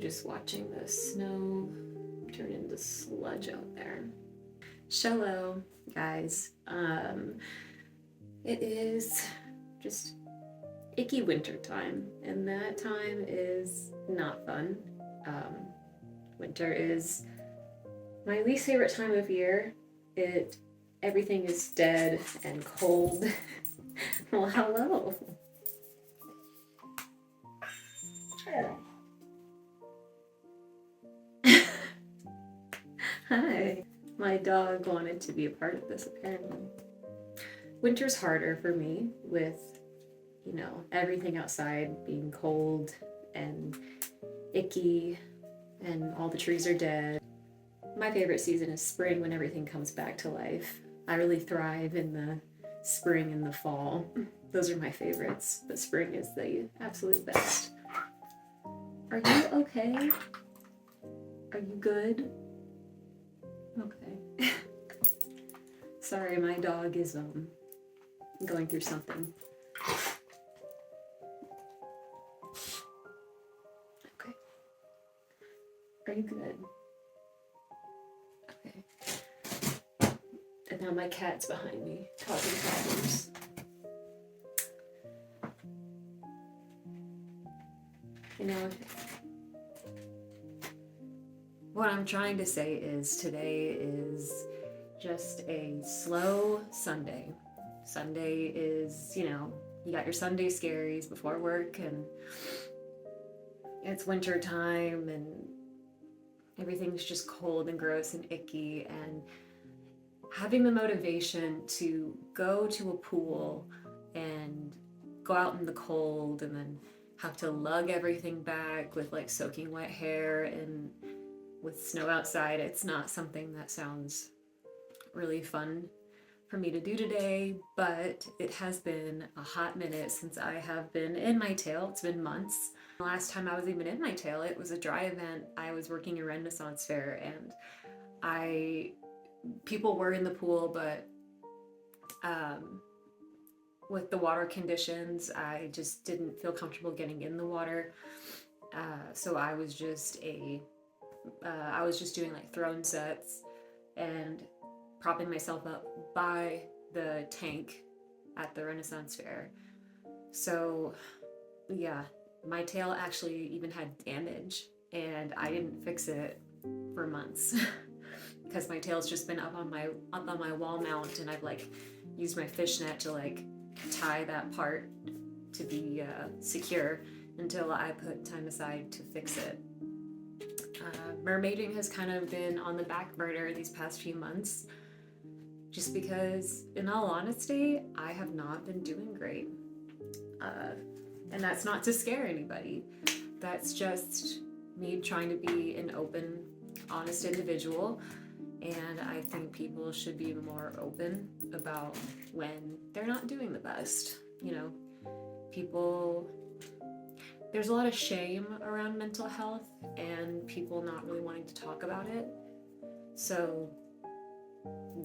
just watching the snow turn into sludge out there. Shallow, guys. It is just icky winter time, and that time is not fun. Winter is my least favorite time of year. Everything is dead and cold. Well, hello. Hi. My dog wanted to be a part of this, apparently. Winter's harder for me with, everything outside being cold and icky and all the trees are dead. My favorite season is spring, when everything comes back to life. I really thrive in the spring and the fall. Those are my favorites, but spring is the absolute best. Are you okay? Are you good? Okay. Sorry, my dog is going through something. Okay. Are you good? Okay. And now my cat's behind me, causing problems. What I'm trying to say is today is just a slow Sunday. Sunday is, you got your Sunday scaries before work, and it's winter time and everything's just cold and gross and icky, and having the motivation to go to a pool and go out in the cold and then have to lug everything back with like soaking wet hair and with snow outside, it's not something that sounds really fun for me to do today, but it has been a hot minute since I have been in my tail. It's been months. The last time I was even in my tail, it was a dry event. I was working a Renaissance fair, and people were in the pool, but with the water conditions, I just didn't feel comfortable getting in the water. So I was just doing like throne sets and propping myself up by the tank at the Renaissance fair. So yeah, my tail actually even had damage, and I didn't fix it for months because my tail's just been up on my wall mount, and I've like used my fishnet to like tie that part to be secure until I put time aside to fix it. Mermaiding has kind of been on the back burner these past few months, just because, in all honesty, I have not been doing great. And that's not to scare anybody. That's just me trying to be an open, honest individual. And I think people should be more open about when they're not doing the best. There's a lot of shame around mental health and people not really wanting to talk about it. So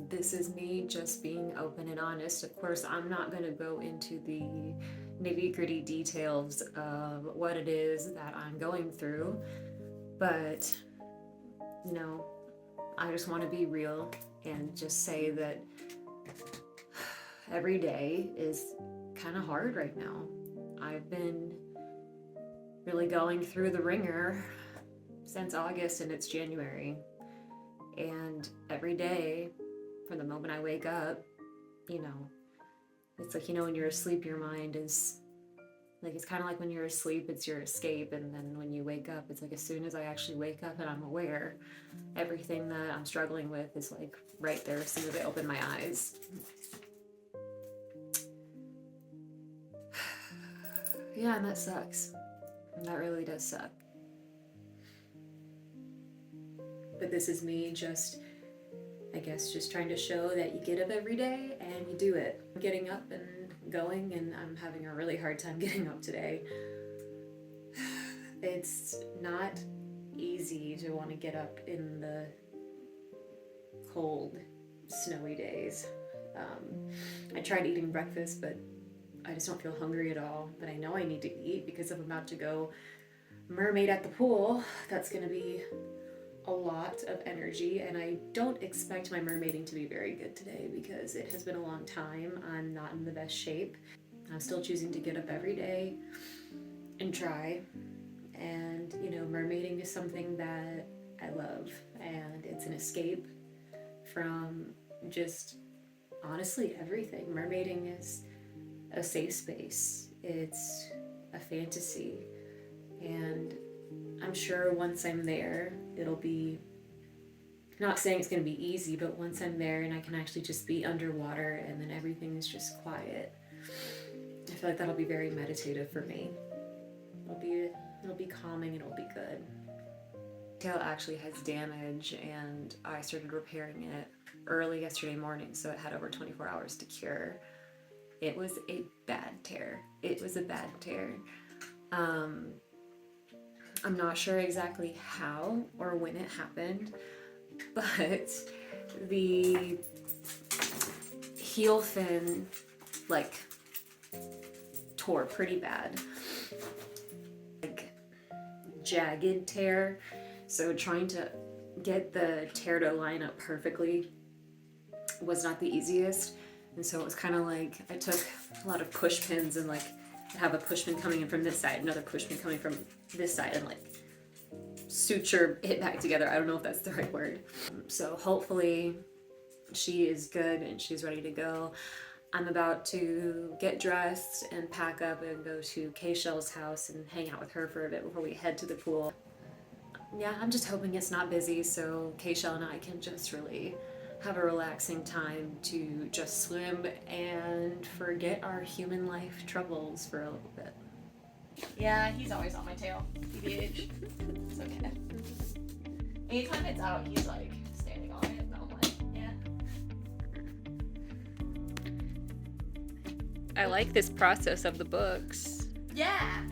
this is me just being open and honest. Of course, I'm not going to go into the nitty-gritty details of what it is that I'm going through, but I just want to be real and just say that every day is kind of hard right now. I've been really going through the ringer since August, and it's January. And every day, from the moment I wake up, it's like, when you're asleep, your mind is like, it's kind of like when you're asleep, it's your escape. And then when you wake up, it's like, as soon as I actually wake up and I'm aware, everything that I'm struggling with is like right there as soon as I open my eyes. Yeah, and that sucks. That really does suck. But this is me just trying to show that you get up every day and you do it. I'm getting up and going, and I'm having a really hard time getting up today. It's not easy to want to get up in the cold, snowy days. I tried eating breakfast, but I just don't feel hungry at all. But I know I need to eat because I'm about to go mermaid at the pool. That's going to be a lot of energy, and I don't expect my mermaiding to be very good today because it has been a long time. I'm not in the best shape. I'm still choosing to get up every day and try. And, you know, mermaiding is something that I love, and it's an escape from just honestly everything. Mermaiding is a safe space, it's a fantasy, and I'm sure once I'm there, it'll be, not saying it's going to be easy, but once I'm there and I can actually just be underwater and then everything is just quiet, I feel like that'll be very meditative for me. It'll be calming and it'll be good. Tail actually has damage, and I started repairing it early yesterday morning, so it had over 24 hours to cure. It was a bad tear. I'm not sure exactly how or when it happened, but the heel fin like tore pretty bad. Like jagged tear. So trying to get the tear to line up perfectly was not the easiest. And so it was kind of like I took a lot of push pins and like have a push pin coming in from this side, another push pin coming from this side, and like suture it back together. I don't know if that's the right word. So hopefully she is good and she's ready to go. I'm about to get dressed and pack up and go to K-Shell's house and hang out with her for a bit before we head to the pool. Yeah, I'm just hoping it's not busy so K-Shell and I can just really have a relaxing time to just swim and forget our human life troubles for a little bit. Yeah, he's always on my tail. TBH. It's okay. Anytime it's out, he's like standing on it, and I'm like, yeah. I like this process of the books. Yeah.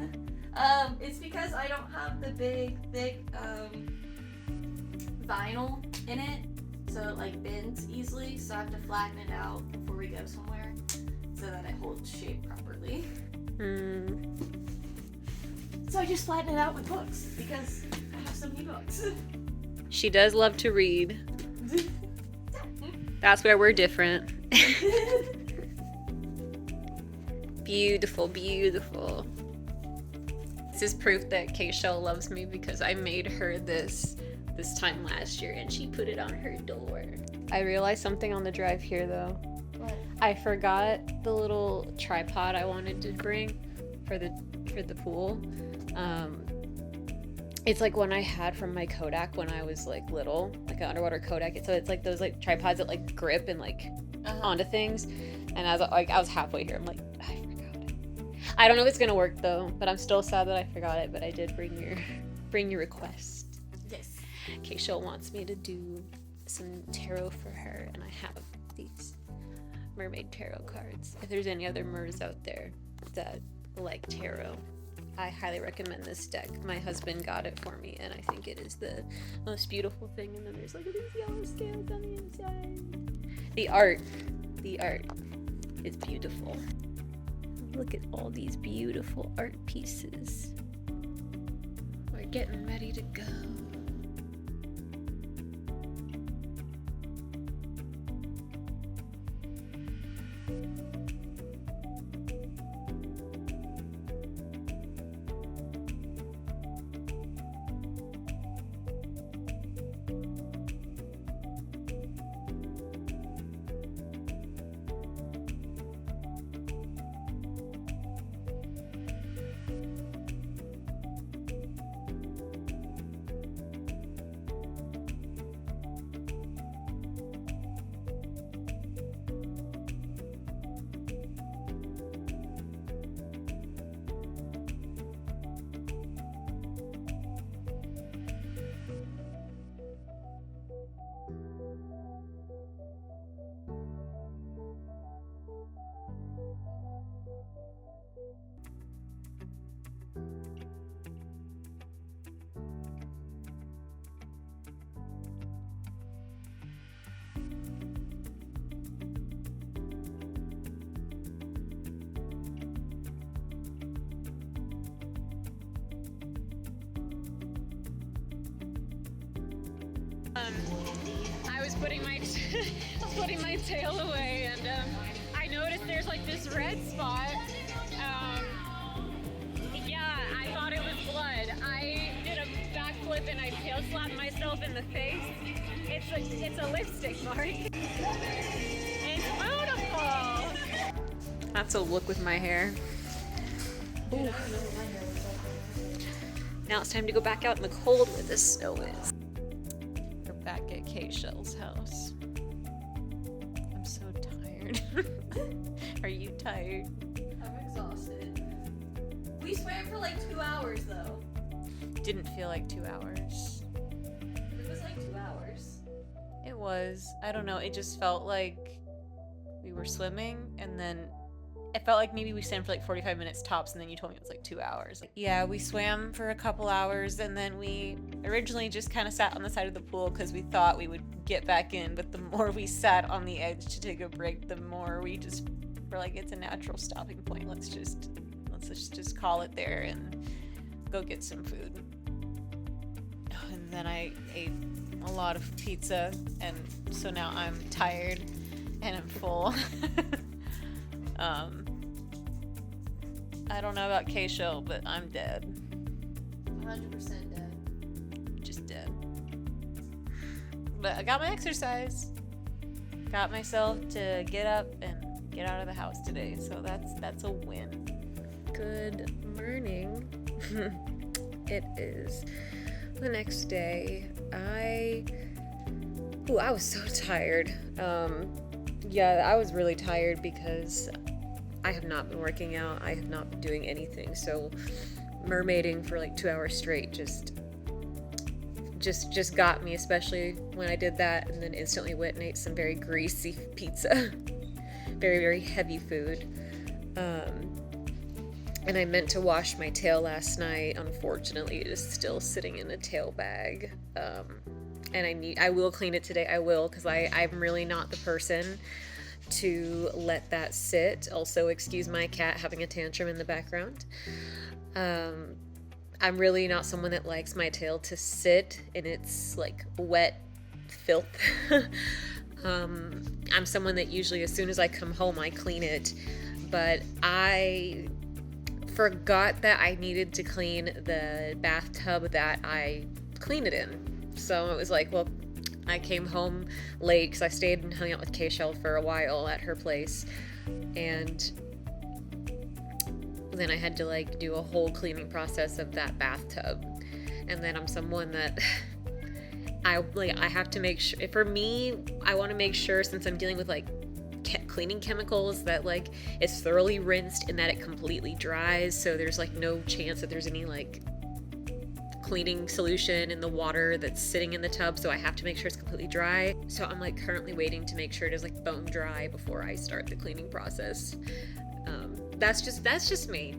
It's because I don't have the big, thick vinyl in it, so it like bends easily. So I have to flatten it out before we go somewhere, so that it holds shape properly. So I just flatten it out with books because I have so many books. She does love to read. That's where we're different. Beautiful, beautiful. This is proof that K-Shell loves me because I made her this time last year and she put it on her door. I realized something on the drive here though. What? I forgot the little tripod I wanted to bring for the pool. It's like one I had from my Kodak when I was like little, like an underwater Kodak. So it's like those like tripods that like grip and like onto things. And I was halfway here. I'm like, I forgot it. I don't know if it's gonna work though, but I'm still sad that I forgot it. But I did bring your request. Yes. K-Shell wants me to do some tarot for her, and I have these mermaid tarot cards. If there's any other mers out there that like tarot, I highly recommend this deck. My husband got it for me, and I think it is the most beautiful thing. And then there's like these yellow scales on the inside. The art is beautiful. Look at all these beautiful art pieces. We're getting ready to go. I was putting my I was putting my tail away, and I noticed there's like this red spot. Yeah, I thought it was blood. I did a backflip and I tail slapped myself in the face. It's a lipstick mark. It's beautiful. That's a look with my hair. Ooh. Now it's time to go back out in the cold where the snow is. We're back at K-Shell's house. I'm so tired. Are you tired? I'm exhausted. We swam for like 2 hours though. Didn't feel like 2 hours. It was like 2 hours. It was. I don't know. It just felt like we were swimming, and then it felt like maybe we swam for like 45 minutes tops, and then you told me it was like 2 hours. Yeah, we swam for a couple hours, and then we originally just kind of sat on the side of the pool because we thought we would get back in, but the more we sat on the edge to take a break, the more we just were like, it's a natural stopping point. Let's just call it there and go get some food. And then I ate a lot of pizza, and so now I'm tired and I'm full. I don't know about K-Shell, but I'm dead. 100% dead. Just dead. But I got my exercise. Got myself to get up and get out of the house today, so that's a win. Good morning. It is the next day. I was so tired. Yeah, I was really tired because I have not been working out. I have not been doing anything. So mermaiding for like 2 hours straight just got me, especially when I did that and then instantly went and ate some very greasy pizza. Very, very heavy food. And I meant to wash my tail last night. Unfortunately, it is still sitting in a tail bag. And I will clean it today. I will, because I'm really not the person to let that sit. Also, excuse my cat having a tantrum in the background. I'm really not someone that likes my tail to sit in its like wet filth. I'm someone that usually as soon as I come home I clean it, but I forgot that I needed to clean the bathtub that I cleaned it in. So it was like, well, I came home late because I stayed and hung out with K-Shell for a while at her place, and then I had to like do a whole cleaning process of that bathtub. And then I'm someone that I have to make sure, for me, I want to make sure, since I'm dealing with like cleaning chemicals, that like it's thoroughly rinsed and that it completely dries, so there's like no chance that there's any like cleaning solution in the water that's sitting in the tub, so I have to make sure it's completely dry. So I'm like currently waiting to make sure it is like bone dry before I start the cleaning process. That's just me.